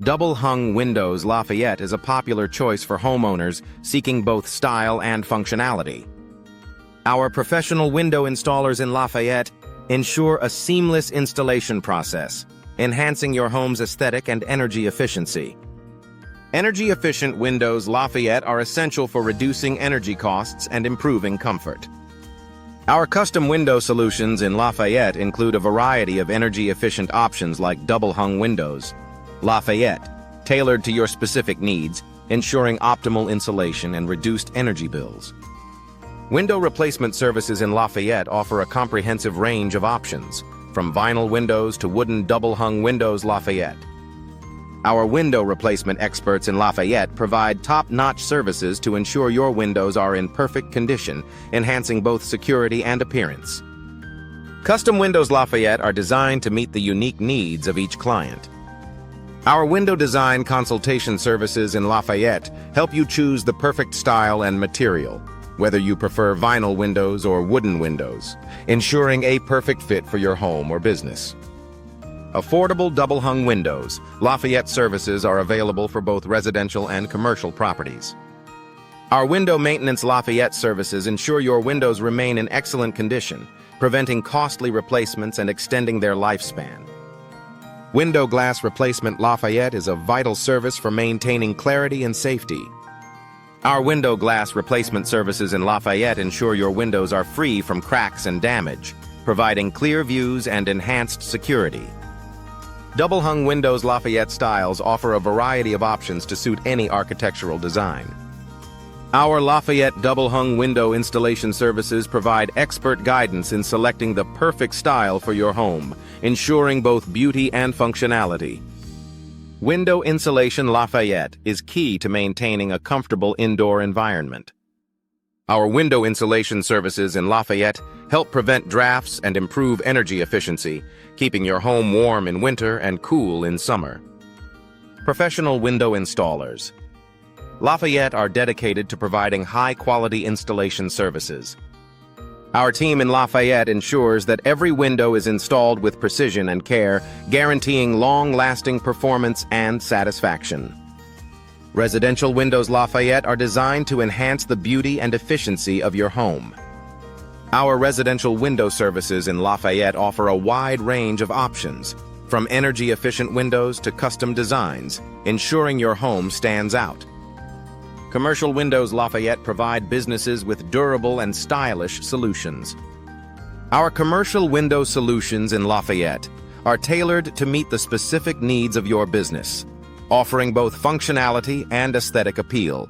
Double-hung Windows Lafayette is a popular choice for homeowners seeking both style and functionality. Our professional window installers in Lafayette ensure a seamless installation process, enhancing your home's aesthetic and energy efficiency. Energy-efficient Windows Lafayette are essential for reducing energy costs and improving comfort. Our custom window solutions in Lafayette include a variety of energy-efficient options like double-hung windows, Lafayette, tailored to your specific needs, ensuring optimal insulation and reduced energy bills. Window replacement services in Lafayette offer a comprehensive range of options, from vinyl windows to wooden double-hung windows. Lafayette. Our window replacement experts in Lafayette provide top-notch services to ensure your windows are in perfect condition, enhancing both security and appearance. Custom Windows Lafayette are designed to meet the unique needs of each client. Our window design consultation services in Lafayette help you choose the perfect style and material, whether you prefer vinyl windows or wooden windows, ensuring a perfect fit for your home or business. Affordable double-hung windows, Lafayette Services are available for both residential and commercial properties. Our window maintenance Lafayette Services ensure your windows remain in excellent condition, preventing costly replacements and extending their lifespan. Window glass replacement Lafayette is a vital service for maintaining clarity and safety. Our window glass replacement services in Lafayette ensure your windows are free from cracks and damage, providing clear views and enhanced security. Double-hung Windows Lafayette styles offer a variety of options to suit any architectural design. Our Lafayette double-hung window installation services provide expert guidance in selecting the perfect style for your home, ensuring both beauty and functionality. Window insulation Lafayette is key to maintaining a comfortable indoor environment. Our window insulation services in Lafayette help prevent drafts and improve energy efficiency, keeping your home warm in winter and cool in summer. Professional window installers. Lafayette are dedicated to providing high-quality installation services. Our team in Lafayette ensures that every window is installed with precision and care, guaranteeing long-lasting performance and satisfaction. Residential Windows Lafayette are designed to enhance the beauty and efficiency of your home. Our residential window services in Lafayette offer a wide range of options, from energy-efficient windows to custom designs, ensuring your home stands out. Commercial Windows Lafayette provide businesses with durable and stylish solutions. Our commercial window solutions in Lafayette are tailored to meet the specific needs of your business, offering both functionality and aesthetic appeal.